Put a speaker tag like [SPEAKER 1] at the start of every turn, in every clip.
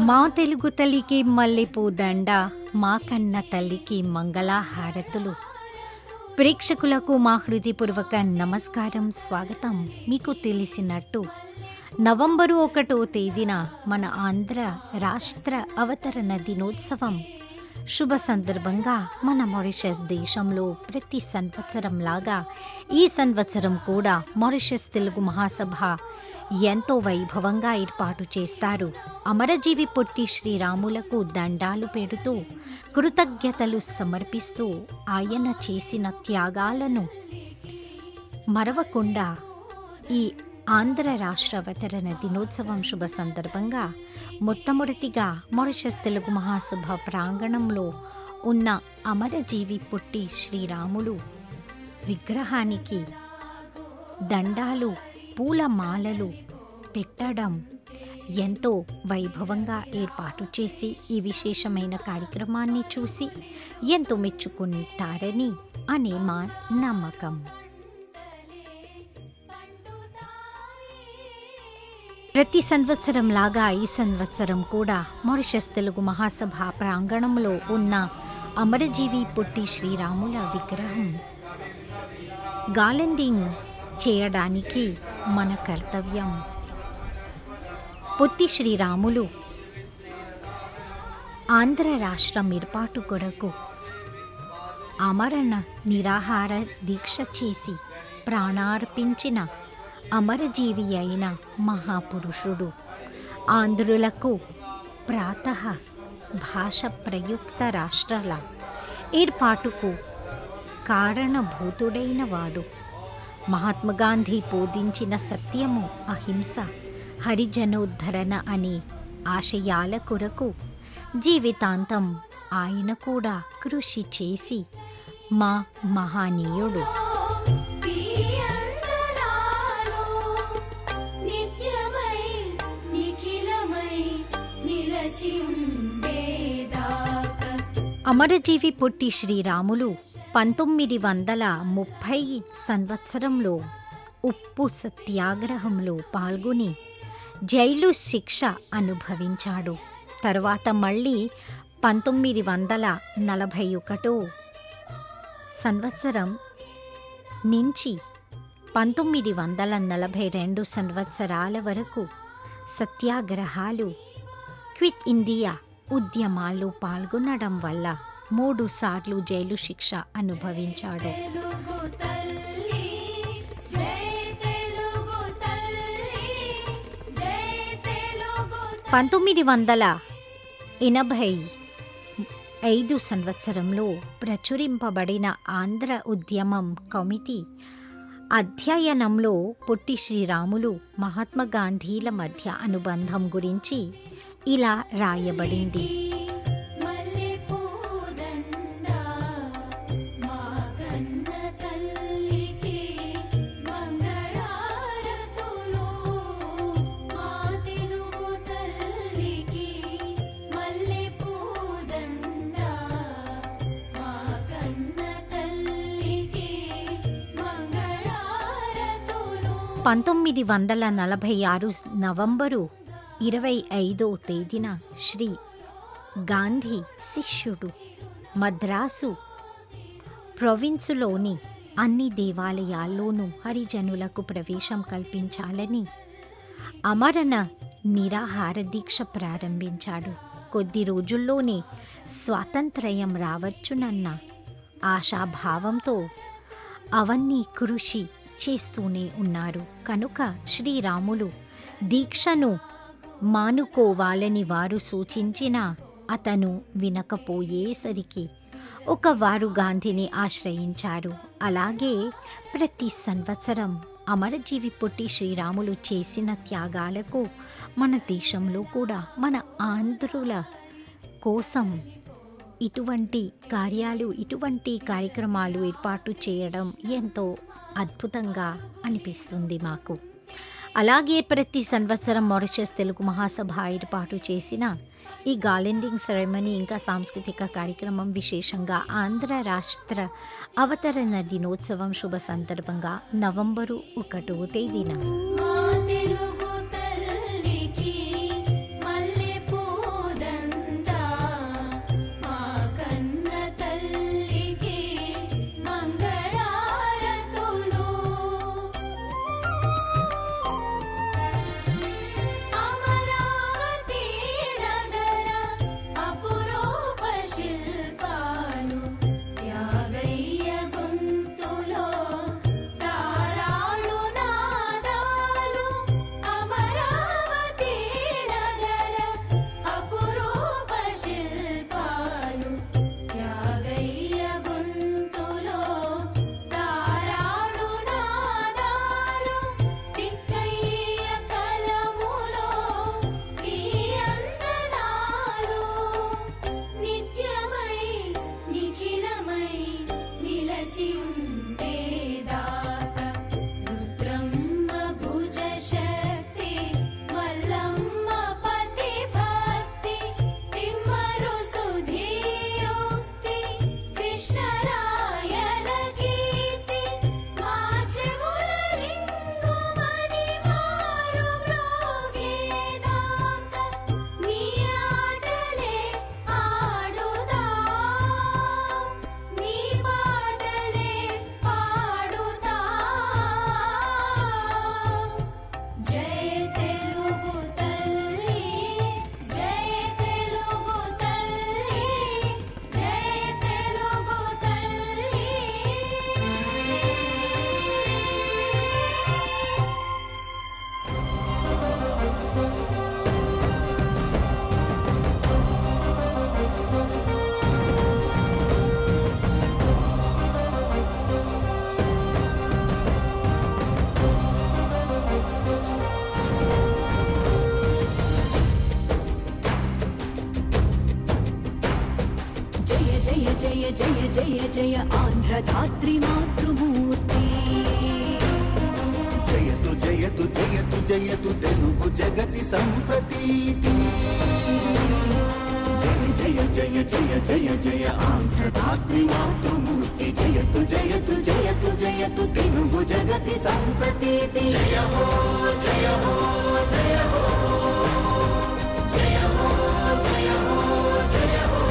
[SPEAKER 1] మా తెలుగు తల్లికి మల్లెపూ దండ, మా కన్న తల్లికి మంగళహారతులు. ప్రేక్షకులకు మా హృదయపూర్వక నమస్కారం, స్వాగతం. మీకు తెలిసినట్టు నవంబరు 1వ తేదీన మన ఆంధ్ర రాష్ట్ర అవతరణ దినోత్సవం శుభ సందర్భంగా మన మారిషస్ దేశంలో ప్రతి సంవత్సరం లాగా ఈ సంవత్సరం కూడా మారిషస్ తెలుగు మహాసభ ఎంతో వైభవంగా ఏర్పాటు చేస్తారు. అమరజీవి పొట్టి శ్రీరాములకు దండాలు పెడుతూ కృతజ్ఞతలు సమర్పిస్తూ ఆయన చేసిన త్యాగాలను మరవకుండా ఈ ఆంధ్ర రాష్ట్ర అవతరణ దినోత్సవం శుభ సందర్భంగా మొట్టమొదటిగా మారిషస్ తెలుగు మహాసభ ప్రాంగణంలో ఉన్న అమరజీవి పొట్టి శ్రీరాములు విగ్రహానికి దండాలు, పూలమాలలు పెట్టడం ఎంతో వైభవంగా ఏర్పాటు చేసి ఈ విశేషమైన కార్యక్రమాన్ని చూసి ఎంతో మెచ్చుకుంటారని అనే మా నమ్మకం. ప్రతి సంవత్సరం లాగా ఈ సంవత్సరం కూడా మారిషస్ తెలుగు మహాసభ ప్రాంగణంలో ఉన్న అమరజీవి పొట్టి శ్రీరాముల విగ్రహం గాలండింగ్ చేయడానికి మన కర్తవ్యం. పొట్టి శ్రీరాములు ఆంధ్ర రాష్ట్రం ఏర్పాటు కొరకు ఆమరణ నిరాహార దీక్ష చేసి ప్రాణార్పించిన అమరజీవి అయిన మహాపురుషుడు. ఆంధ్రులకు ప్రాతః భాష ప్రయుక్త రాష్ట్రాల ఏర్పాటుకు కారణభూతుడైన వాడు. మహాత్మాగాంధీ బోధించిన సత్యము, అహింస, హరిజనోద్ధరణ అనే ఆశయాల కొరకు జీవితాంతం ఆయన కూడా కృషి చేసి మా మహనీయుడు. అమరజీవి పొట్టి శ్రీరాములు 1930 సంవత్సరంలో ఉప్పు సత్యాగ్రహంలో పాల్గొని జైలు శిక్ష అనుభవించాడు. తర్వాత మళ్ళీ 1941 సంవత్సరం నుంచి 1942 సంవత్సరాల వరకు సత్యాగ్రహాలు, క్విట్ ఇండియా ఉద్యమాల్లో పాల్గొనడం వల్ల 3 సార్లు జైలు శిక్ష అనుభవించాడు. 1985 సంవత్సరంలో ప్రచురింపబడిన ఆంధ్ర ఉద్యమం కమిటీ అధ్యయనంలో పొట్టి శ్రీరాములు మహాత్మాగాంధీల మధ్య అనుబంధం గురించి ఇలా రాయబడింది. నవంబరు 25వ తేదీన శ్రీ గాంధీ శిష్యుడు మద్రాసు ప్రొవిన్సులోని అన్ని దేవాలయాల్లోనూ హరిజనులకు ప్రవేశం కల్పించాలని ఆమరణ నిరాహార దీక్ష ప్రారంభించాడు. కొద్ది రోజుల్లోనే స్వాతంత్ర్యం రావచ్చునన్న ఆశాభావంతో అవన్నీ కృషి చేస్తూనే ఉన్నారు. కనుక శ్రీరాములు దీక్షను మానుకోవాలని వారు సూచించినా అతను వినకపోయేసరికి ఒకవారు గాంధీని ఆశ్రయించారు. అలాగే ప్రతి సంవత్సరం అమరజీవి పొట్టి శ్రీరాములు చేసిన త్యాగాలకు మన దేశంలో కూడా మన ఆంధ్రుల కోసం ఇటువంటి కార్యక్రమాలు ఏర్పాటు చేయడం ఎంతో అద్భుతంగా అనిపిస్తుంది మాకు. అలాగే ప్రతి సంవత్సరం మారిషస్ తెలుగు మహాసభ ఏర్పాటు చేసిన ఈ గాలండింగ్ సెరమనీ ఇంకా సాంస్కృతిక కార్యక్రమం విశేషంగా ఆంధ్ర రాష్ట్ర అవతరణ దినోత్సవం శుభ సందర్భంగా నవంబరు 1వ తేదీన
[SPEAKER 2] जय जय जय जय जय आंध्रधात्री मातृमूर्ति
[SPEAKER 3] जयतु जयतु जयतु जयतु तेलुगु जगति संप्रतीति जय जय जय जय जय जय आंध्रधात्री मातृमूर्ति जयतु जयतु जयतु जयतु तेलुगु जगति संप्रतीति जय हो जय हो जय हो जय हो जय हो जय हो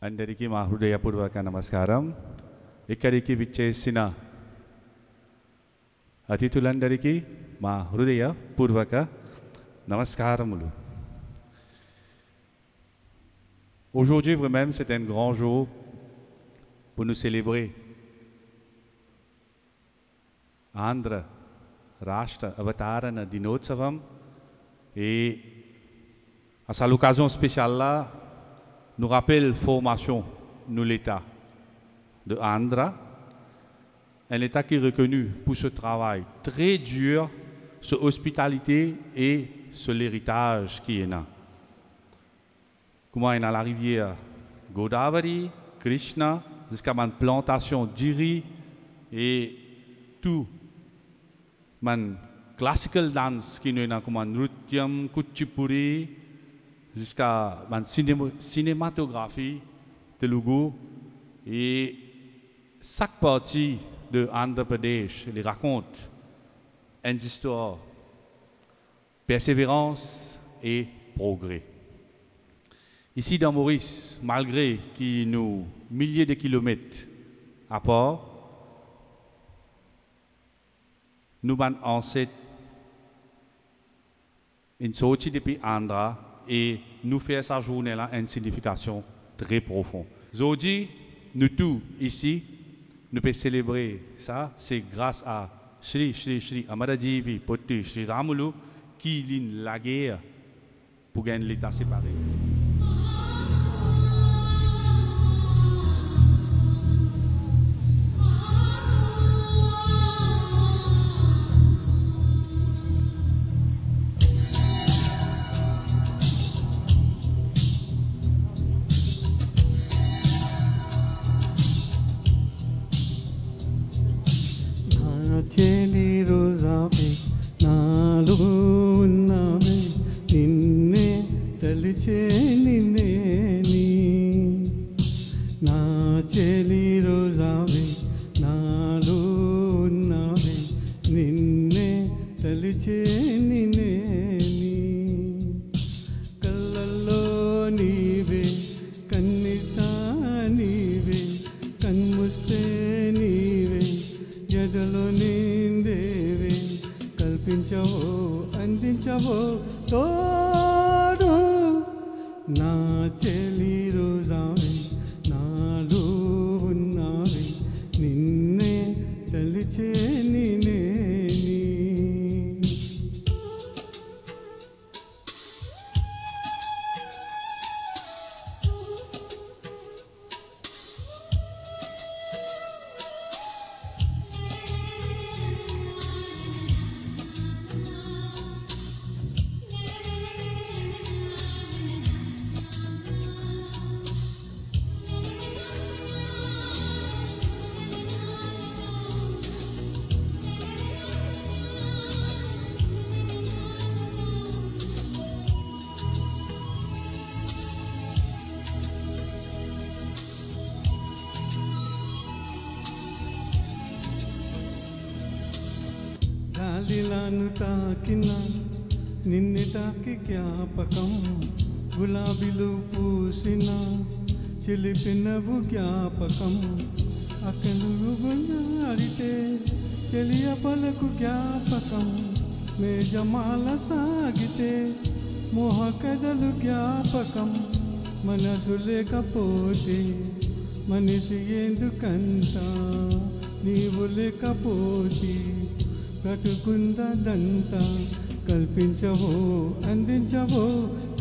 [SPEAKER 4] అందరికీ మా హృదయపూర్వక నమస్కారం. ఇక్కడికి విచ్చేసిన అతిథులందరికీ మా హృదయపూర్వక నమస్కారములు. Aujourd'hui vraiment c'est un grand jour pour nous célébrer Andhra Rashtra Avatarana Dinotsavam et à cette occasion spéciale là nous rappelle formation nous l'État de Andhra, un État qui est reconnu pour ce travail très dur sur l'hospitalité et sur l'héritage qui est là. comment est dans la rivière Godavari, Krishna, jusqu'à ma plantation d'iri et tout man classical dance qui nous est comme Nrutyam, Kuchipuri, jusqu'à ma cinématographie Telugu et chaque partie de Andhra Pradesh les raconte une histoire, persévérance et progrès. Ici dans Maurice, malgré qu'il nous milliers de kilomètres à part, nous avons ancêtre une sortie depuis Andhra et nous faisons sa journée là une signification très profonde. Aujourd'hui, nous tous ici, nous pouvons célébrer ça, c'est grâce à Shri Amarajivi Pottu Shri Ramulu qui line la guerre pour gagner l'État séparé.
[SPEAKER 5] గాలిలాను తాకిన నిన్ను తాకి జ్ఞాపకం గులాబీలు పూసిన చిలిపినవు జ్ఞాపకం అక్కలు గులాడితే చెలియ పలకు జ్ఞాపకం మేజమాల సాగితే మోహ కథలు జ్ఞాపకం మనసు లేకపోతే మనిషి ఎందుకంత నీవు లేకపోతే బ్రతుకుందంతా కల్పించవో అందించవో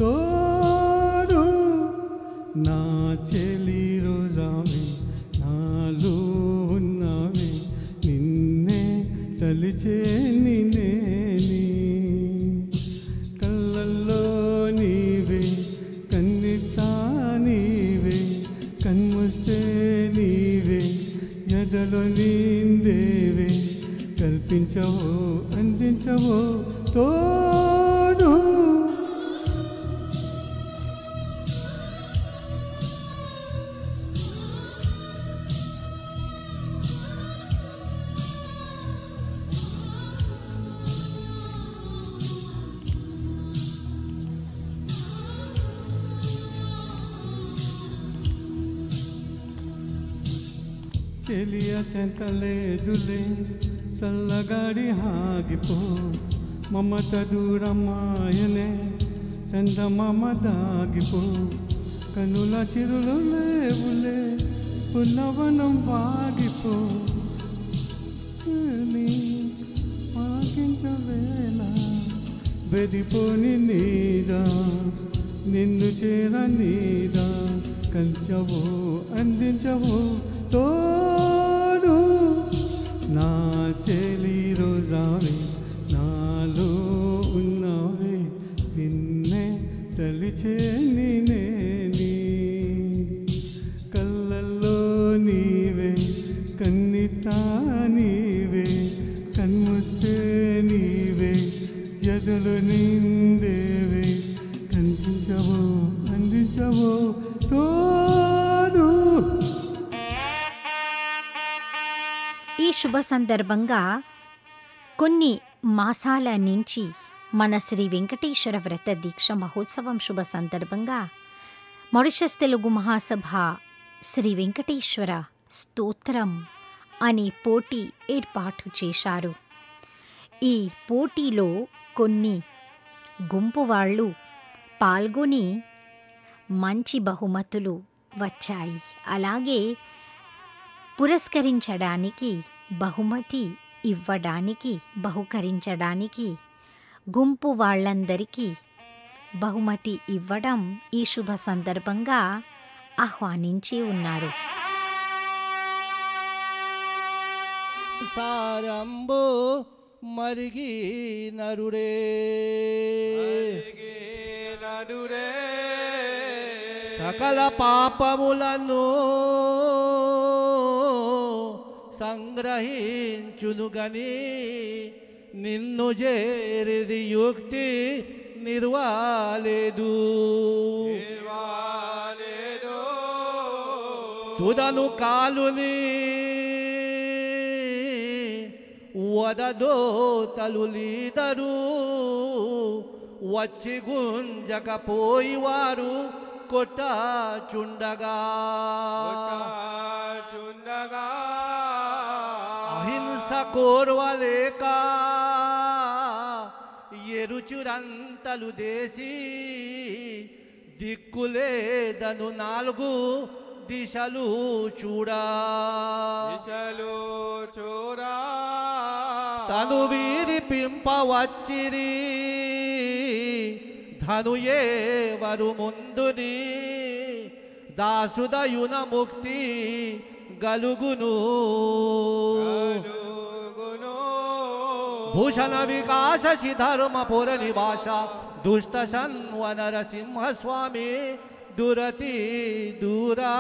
[SPEAKER 5] తోడు నా చెలి రోజావి నాలో ఉన్నవి నిన్నే తలిచే నిన్నే కళ్ళల్లో నీవే కన్నిటా నీవే కన్ముస్తే నీవే ఎదలో నిందేవే కల్పించవో అందించవో తోడు చెలియ చెంతలేదులే చల్లగాడి ఆగిపో మమత దూరమాయనే చందమామ దాగిపో కనుల చిరులు లేవులే పున్నవనం వాగిపో ఆగించవేళ బెదిపోని నీదా నిన్ను చేర నీదా కంచవో అందించవో తోడు నా చెలి రోజావి నాలో ఉన్నవి నిన్నే తలిచే నిన్నే
[SPEAKER 1] శుభ సందర్భంగా కొన్ని మాసాల నుంచి మన శ్రీ వెంకటేశ్వర వ్రత దీక్ష మహోత్సవం శుభ సందర్భంగా మారిషస్ తెలుగు మహాసభ శ్రీ వెంకటేశ్వర స్తోత్రం అనే పోటీ ఏర్పాటు చేశారు. ఈ పోటీలో కొన్ని గుంపు వాళ్ళు పాల్గొని మంచి బహుమతులు వచ్చాయి. అలాగే పురస్కరించడానికి, బహుమతి ఇవ్వడానికి, బహుకరించడానికి గుంపు వాళ్ళందరికీ బహుమతి ఇవ్వడం ఈ శుభ సందర్భంగా ఆహ్వానించి ఉన్నారు.
[SPEAKER 6] సారంబు మరిగి నరుడే సకల పాపములను సంగ్రహించునుగని నిన్ను చేరిది యుక్తి నిర్వాలేదు తుదను కాలుని వదదో తలులీదరు వచ్చి గుంజకపోయివారు కొట్టాచుండగా అహింస కోర్వలేక ఎరుచురంతలు దేశీ దిక్కులేదను నాలుగు దిశలు చూడా తను వీరి పింపవచ్చిరి ధనుయేవరు ముందుని దాసుదయున ముక్తి గలుగును భూషణ వికాస ధర్మపుర నివాస దుష్ట సన్వన నరసింహస్వామి దురతి దూరా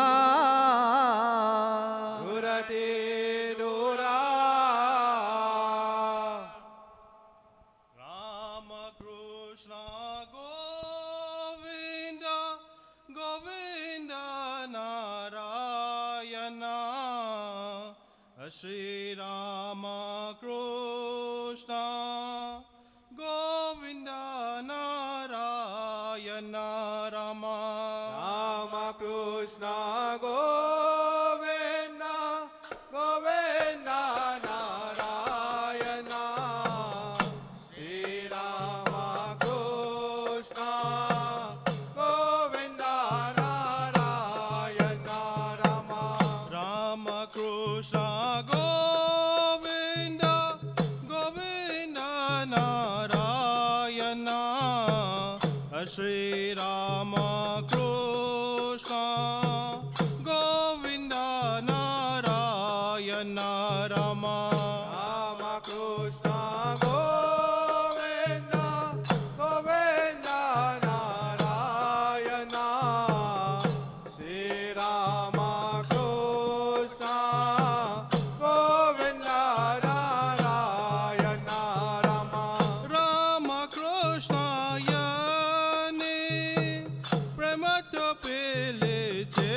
[SPEAKER 5] రామకృష్ణ గోవింద గోవింద నారాయణ శ్రీరామ కృష్ణ గోవింద నారాయణ రమ రామకృష్ణ గోవింద గోవింద నారాయణ శ్రీరామ కృష్ణ గోవింద నారాయణ రమ రామకృష్ణ గోవింద గోవింద నారాయణ శ్రీరామ కృష్ణ గోవింద నారాయణ రమ రామకృష్ణ గోవింద గోవింద నారాయణ శ్రీరామ కృష్ణ గోవింద నారాయణ రమ రామకృష్ణ ప్రేమతో పిలిచే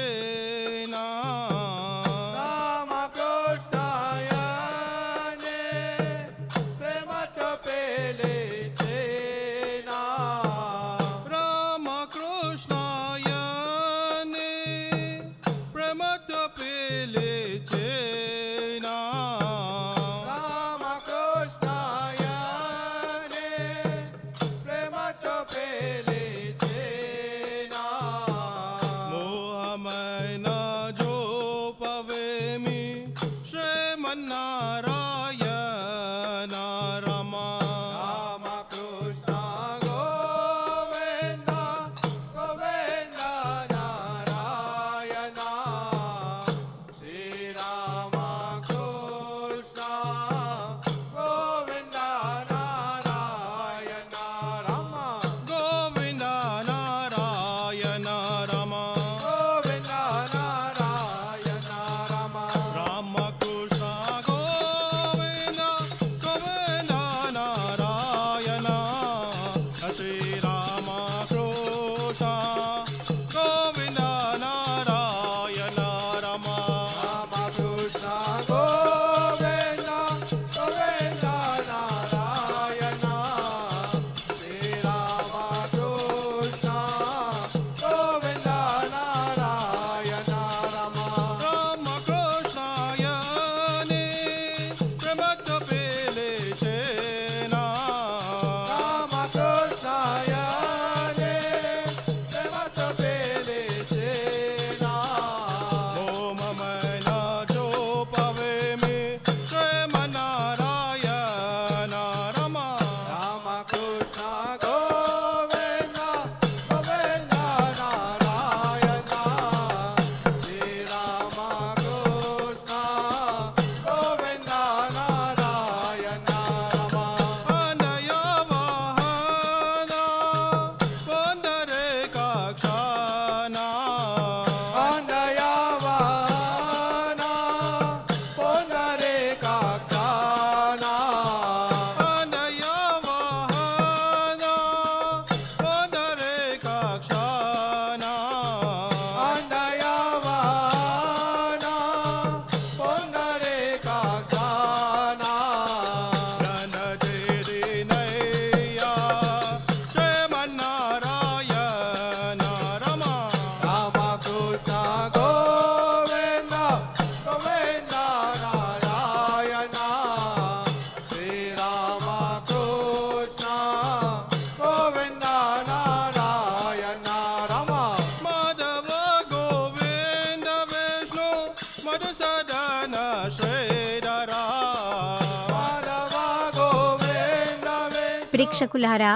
[SPEAKER 1] ప్రేక్షకులారా,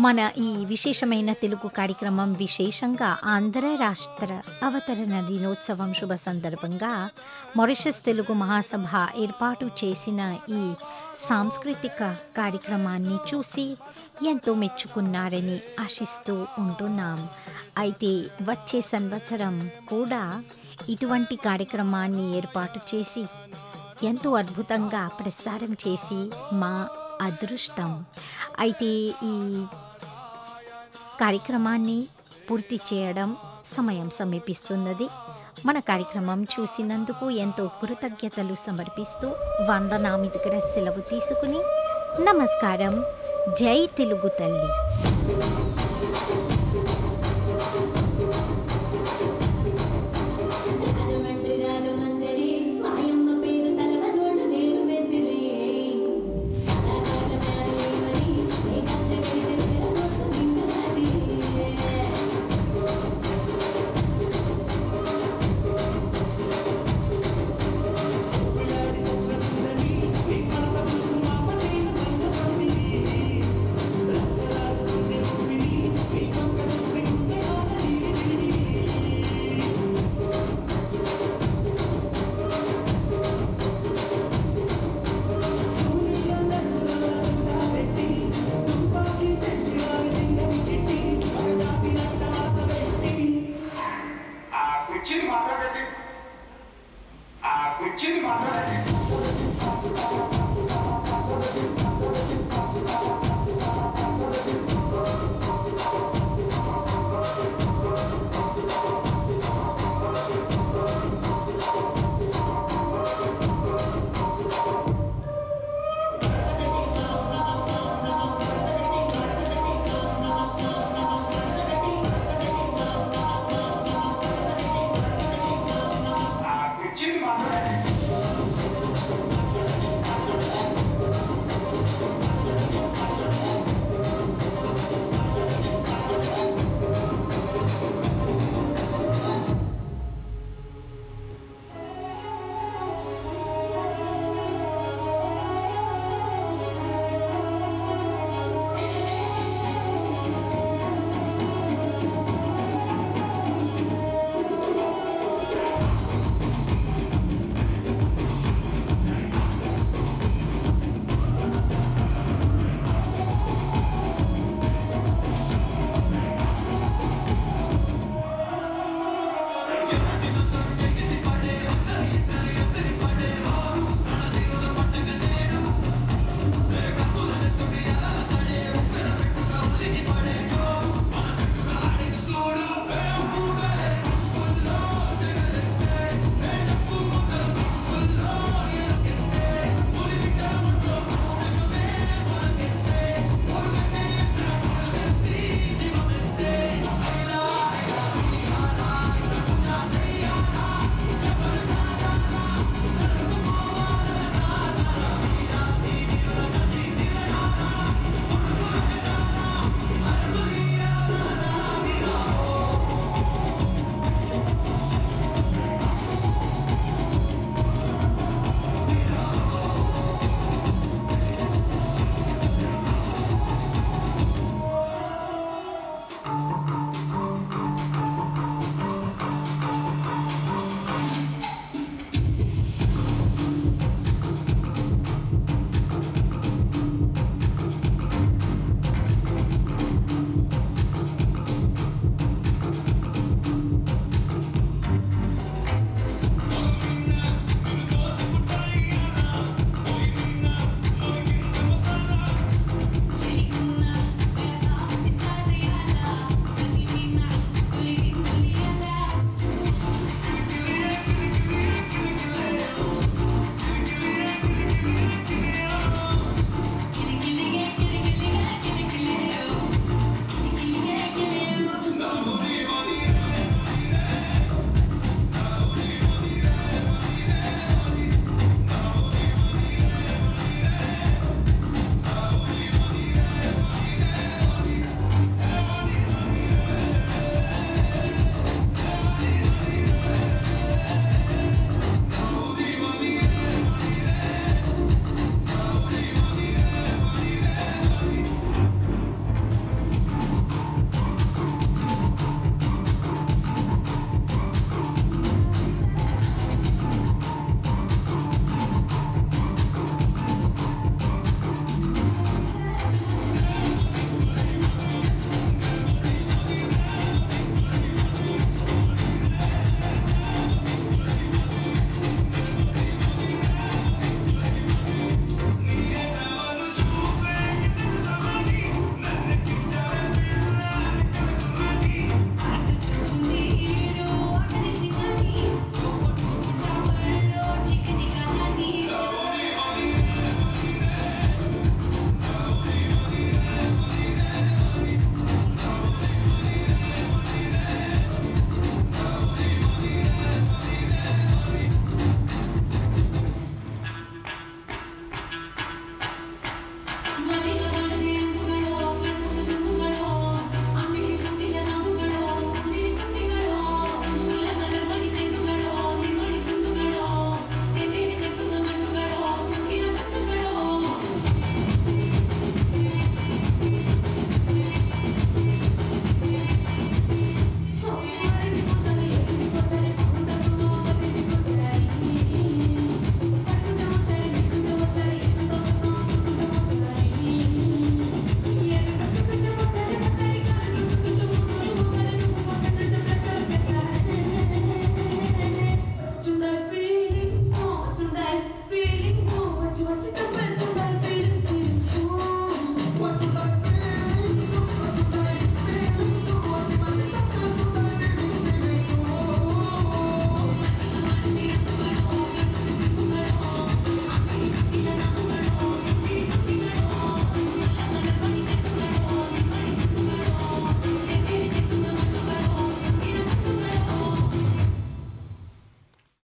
[SPEAKER 1] మన ఈ విశేషమైన తెలుగు కార్యక్రమం విశేషంగా ఆంధ్ర రాష్ట్ర అవతరణ దినోత్సవం శుభ సందర్భంగా మారిషస్ తెలుగు మహాసభ ఏర్పాటు చేసిన ఈ సాంస్కృతిక కార్యక్రమాన్ని చూసి ఎంతో మెచ్చుకున్నారని ఆశిస్తూ ఉంటున్నాం. అయితే వచ్చే సంవత్సరం కూడా ఇటువంటి కార్యక్రమాన్ని ఏర్పాటు చేసి ఎంతో అద్భుతంగా ప్రసారం చేసి మా అదృష్టం. అయితే ఈ కార్యక్రమాన్ని పూర్తి చేయడం సమయం సమీపిస్తున్నది. మన కార్యక్రమం చూసినందుకు ఎంతో కృతజ్ఞతలు సమర్పిస్తూ వందనామి దగ్గర సెలవు తీసుకుని నమస్కారం. జై తెలుగు తల్లి.